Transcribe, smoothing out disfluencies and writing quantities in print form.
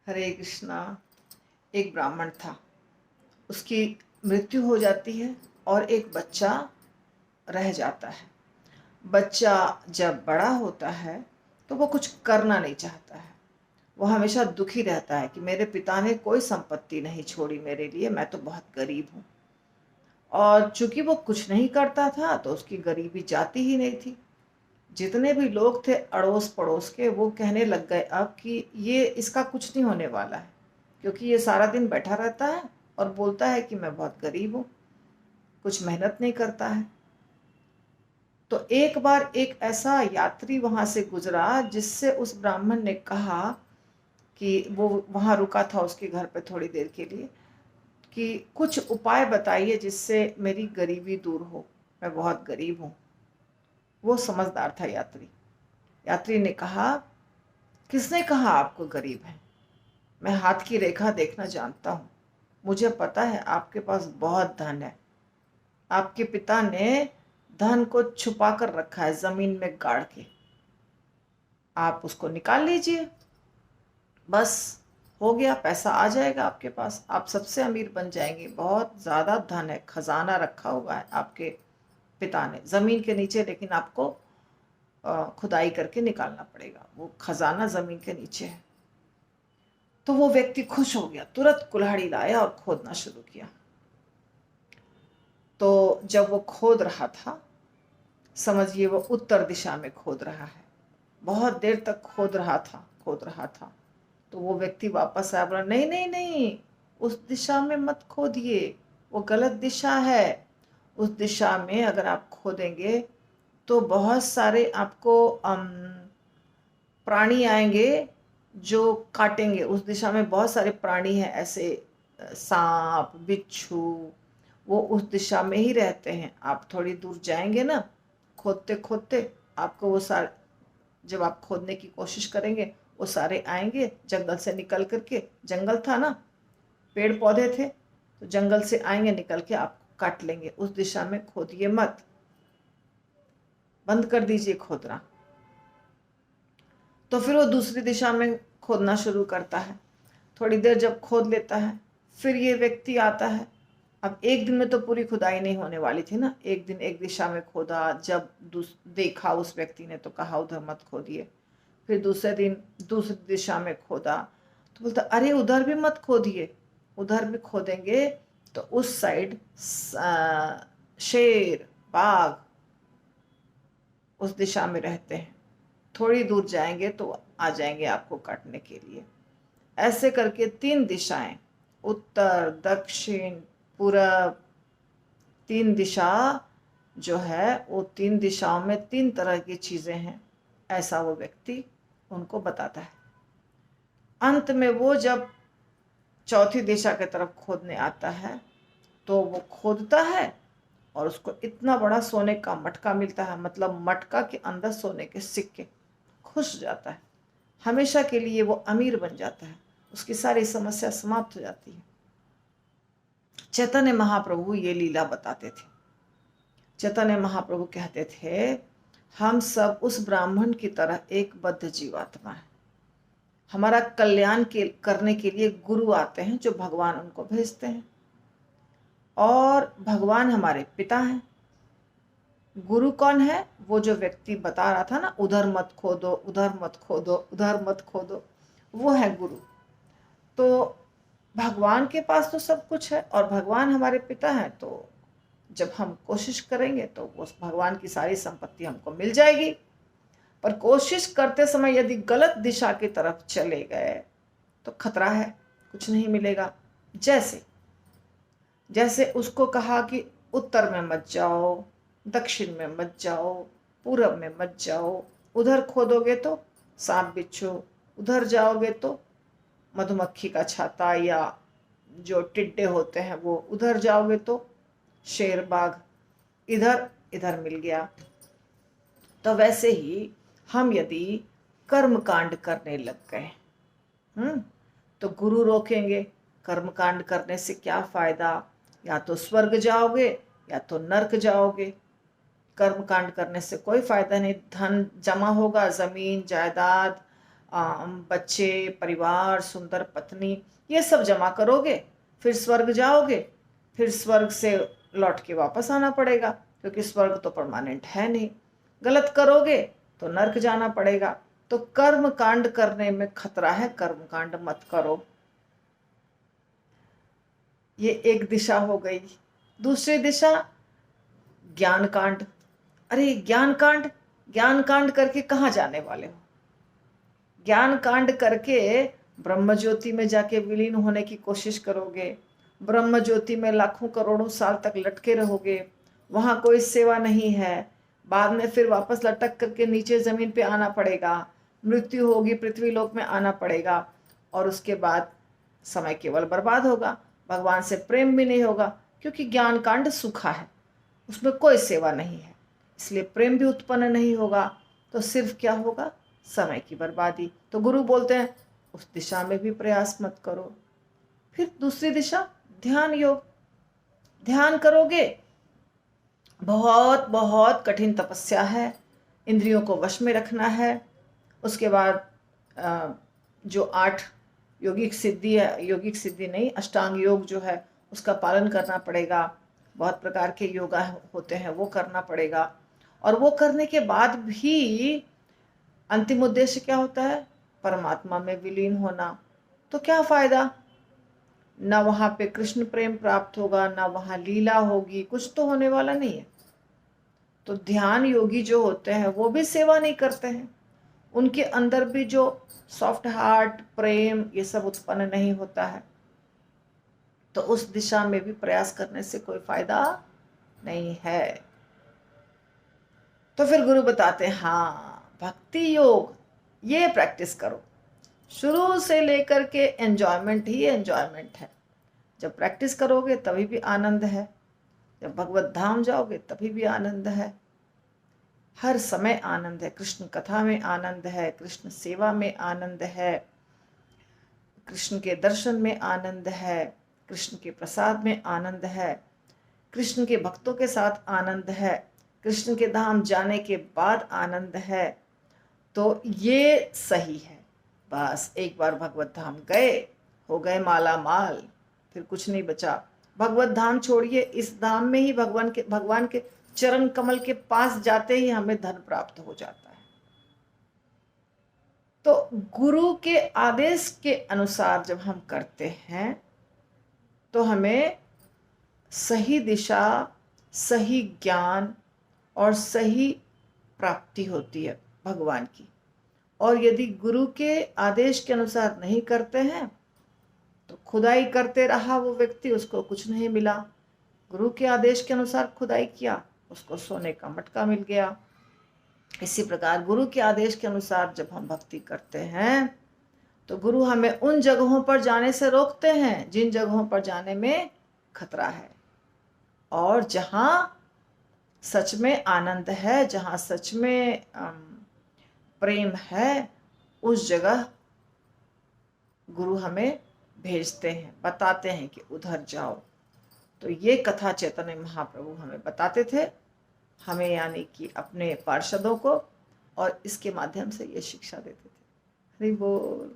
हरे कृष्णा। एक ब्राह्मण था, उसकी मृत्यु हो जाती है और एक बच्चा रह जाता है। बच्चा जब बड़ा होता है तो वो कुछ करना नहीं चाहता है। वो हमेशा दुखी रहता है कि मेरे पिता ने कोई संपत्ति नहीं छोड़ी मेरे लिए, मैं तो बहुत गरीब हूँ। और चूंकि वो कुछ नहीं करता था तो उसकी गरीबी जाती ही नहीं थी। जितने भी लोग थे अड़ोस पड़ोस के, वो कहने लग गए अब कि ये इसका कुछ नहीं होने वाला है, क्योंकि ये सारा दिन बैठा रहता है और बोलता है कि मैं बहुत गरीब हूँ, कुछ मेहनत नहीं करता है। तो एक बार एक ऐसा यात्री वहां से गुजरा जिससे उस ब्राह्मण ने कहा कि वो वहां रुका था उसके घर पे थोड़ी देर के लिए, कि कुछ उपाय बताइए जिससे मेरी गरीबी दूर हो, मैं बहुत गरीब हूँ। वो समझदार था यात्री। यात्री ने कहा, किसने कहा आपको गरीब है? मैं हाथ की रेखा देखना जानता हूँ। मुझे पता है आपके पास बहुत धन है। आपके पिता ने धन को छुपा कर रखा है जमीन में गाड़ के। आप उसको निकाल लीजिए, बस हो गया, पैसा आ जाएगा आपके पास, आप सबसे अमीर बन जाएंगे। बहुत ज़्यादा धन है, खजाना रखा हुआ है आपके पिता ने जमीन के नीचे, लेकिन आपको खुदाई करके निकालना पड़ेगा। वो खजाना जमीन के नीचे है। तो वो व्यक्ति खुश हो गया, तुरंत कुल्हाड़ी लाया और खोदना शुरू किया। तो जब वो खोद रहा था, समझिए वो उत्तर दिशा में खोद रहा है, बहुत देर तक खोद रहा था। तो वो व्यक्ति वापस आया, बोला नहीं नहीं नहीं, उस दिशा में मत खोदिए, वो गलत दिशा है। उस दिशा में अगर आप खोदेंगे तो बहुत सारे आपको प्राणी आएंगे जो काटेंगे। उस दिशा में बहुत सारे प्राणी हैं ऐसे, सांप बिच्छू, वो उस दिशा में ही रहते हैं। आप थोड़ी दूर जाएंगे ना, खोदते खोदते आपको वो सारे, जब आप खोदने की कोशिश करेंगे वो सारे आएंगे जंगल से निकल करके। जंगल था ना, पेड़ पौधे थे, तो जंगल से आएंगे निकल के आपको काट लेंगे। उस दिशा में खोदिए मत, बंद कर दीजिए खोदना। तो फिर वो दूसरी दिशा में खोदना शुरू करता है। थोड़ी देर जब खोद लेता है, फिर ये व्यक्ति आता है। अब एक दिन में तो पूरी खुदाई नहीं होने वाली थी ना, एक दिन एक दिशा में खोदा, जब देखा उस व्यक्ति ने तो कहा उधर मत खोदिए। फिर दूसरे दिन दूसरी दिशा में खोदा, तो बोलता अरे उधर भी मत खोदिए, उधर भी खोदेंगे तो उस साइड शेर बाघ उस दिशा में रहते हैं, थोड़ी दूर जाएंगे तो आ जाएंगे आपको काटने के लिए। ऐसे करके तीन दिशाएं, उत्तर दक्षिण पूरब, तीन दिशा जो है वो तीन दिशाओं में तीन तरह की चीजें हैं, ऐसा वो व्यक्ति उनको बताता है। अंत में वो जब चौथी दिशा की तरफ खोदने आता है तो वो खोदता है और उसको इतना बड़ा सोने का मटका मिलता है, मतलब मटका के अंदर सोने के सिक्के। खुश जाता है, हमेशा के लिए वो अमीर बन जाता है, उसकी सारी समस्या समाप्त हो जाती है। चैतन्य महाप्रभु ये लीला बताते थे। चैतन्य महाप्रभु कहते थे, हम सब उस ब्राह्मण की तरह एक बद्ध जीवात्मा है। हमारा कल्याण करने के लिए गुरु आते हैं जो भगवान उनको भेजते हैं, और भगवान हमारे पिता हैं। गुरु कौन है? वो जो व्यक्ति बता रहा था ना, उधर मत खोदो उधर मत खोदो उधर मत खोदो, वो है गुरु। तो भगवान के पास तो सब कुछ है और भगवान हमारे पिता हैं, तो जब हम कोशिश करेंगे तो उस भगवान की सारी संपत्ति हमको मिल जाएगी। पर कोशिश करते समय यदि गलत दिशा की तरफ चले गए तो खतरा है, कुछ नहीं मिलेगा। जैसे जैसे उसको कहा कि उत्तर में मत जाओ, दक्षिण में मत जाओ, पूरब में मत जाओ, उधर खोदोगे तो सांप बिच्छू, उधर जाओगे तो मधुमक्खी का छाता या जो टिड्डे होते हैं वो, उधर जाओगे तो शेर बाघ, इधर इधर मिल गया। तो वैसे ही हम यदि कर्म कांड करने लग गए, तो गुरु रोकेंगे। कर्म कांड करने से क्या फायदा? या तो स्वर्ग जाओगे या तो नरक जाओगे। कर्म कांड करने से कोई फायदा नहीं, धन जमा होगा, जमीन जायदाद, बच्चे, परिवार, सुंदर पत्नी, ये सब जमा करोगे, फिर स्वर्ग जाओगे, फिर स्वर्ग से लौट के वापस आना पड़ेगा, क्योंकि स्वर्ग तो परमानेंट है नहीं। गलत करोगे तो नर्क जाना पड़ेगा। तो कर्म कांड करने में खतरा है, कर्म कांड मत करो। ये एक दिशा हो गई। दूसरी दिशा ज्ञान कांड। अरे ज्ञान कांड, ज्ञान कांड करके कहाँ जाने वाले हो? ज्ञान कांड करके ब्रह्म ज्योति में जाके विलीन होने की कोशिश करोगे, ब्रह्म ज्योति में लाखों करोड़ों साल तक लटके रहोगे, वहां कोई सेवा नहीं है, बाद में फिर वापस लटक करके नीचे जमीन पे आना पड़ेगा, मृत्यु होगी, पृथ्वी लोक में आना पड़ेगा, और उसके बाद समय केवल बर्बाद होगा, भगवान से प्रेम भी नहीं होगा, क्योंकि ज्ञान कांड सूखा है, उसमें कोई सेवा नहीं है, इसलिए प्रेम भी उत्पन्न नहीं होगा। तो सिर्फ क्या होगा? समय की बर्बादी। तो गुरु बोलते हैं उस दिशा में भी प्रयास मत करो। फिर दूसरी दिशा ध्यान योग। ध्यान करोगे, बहुत बहुत कठिन तपस्या है, इंद्रियों को वश में रखना है। उसके बाद जो 8 योगिक सिद्धि है, योगिक सिद्धि नहीं, अष्टांग योग जो है उसका पालन करना पड़ेगा। बहुत प्रकार के योगा होते हैं, वो करना पड़ेगा। और वो करने के बाद भी अंतिम उद्देश्य क्या होता है? परमात्मा में विलीन होना। तो क्या फायदा? ना वहां पे कृष्ण प्रेम प्राप्त होगा, ना वहां लीला होगी, कुछ तो होने वाला नहीं है। तो ध्यान योगी जो होते हैं वो भी सेवा नहीं करते हैं, उनके अंदर भी जो सॉफ्ट हार्ट, प्रेम, ये सब उत्पन्न नहीं होता है। तो उस दिशा में भी प्रयास करने से कोई फायदा नहीं है। तो फिर गुरु बताते हैं, हाँ भक्ति योग ये प्रैक्टिस करो। शुरू से लेकर के एंजॉयमेंट ही एंजॉयमेंट है। जब प्रैक्टिस करोगे तभी भी आनंद है, जब भगवत धाम जाओगे तभी भी आनंद है। हर समय आनंद है। कृष्ण कथा में आनंद है, कृष्ण सेवा में आनंद है, कृष्ण के दर्शन में आनंद है, कृष्ण के प्रसाद में आनंद है, कृष्ण के भक्तों के साथ आनंद है, कृष्ण के धाम जाने के बाद आनंद है। तो ये सही है। बस एक बार भगवत धाम गए, हो गए माला माल, फिर कुछ नहीं बचा। भगवत धाम छोड़िए, इस धाम में ही भगवान के चरण कमल के पास जाते ही हमें धन प्राप्त हो जाता है। तो गुरु के आदेश के अनुसार जब हम करते हैं तो हमें सही दिशा, सही ज्ञान और सही प्राप्ति होती है भगवान की। और यदि गुरु के आदेश के अनुसार नहीं करते हैं तो खुदाई करते रहा वो व्यक्ति, उसको कुछ नहीं मिला। गुरु के आदेश के अनुसार खुदाई किया, उसको सोने का मटका मिल गया। इसी प्रकार गुरु के आदेश के अनुसार जब हम भक्ति करते हैं तो गुरु हमें उन जगहों पर जाने से रोकते हैं जिन जगहों पर जाने में खतरा है। और जहाँ सच में आनंद है, जहाँ सच में प्रेम है, उस जगह गुरु हमें भेजते हैं, बताते हैं कि उधर जाओ। तो ये कथा चैतन्य महाप्रभु हमें बताते थे, हमें यानी कि अपने पार्षदों को, और इसके माध्यम से ये शिक्षा देते थे। हरि बोल।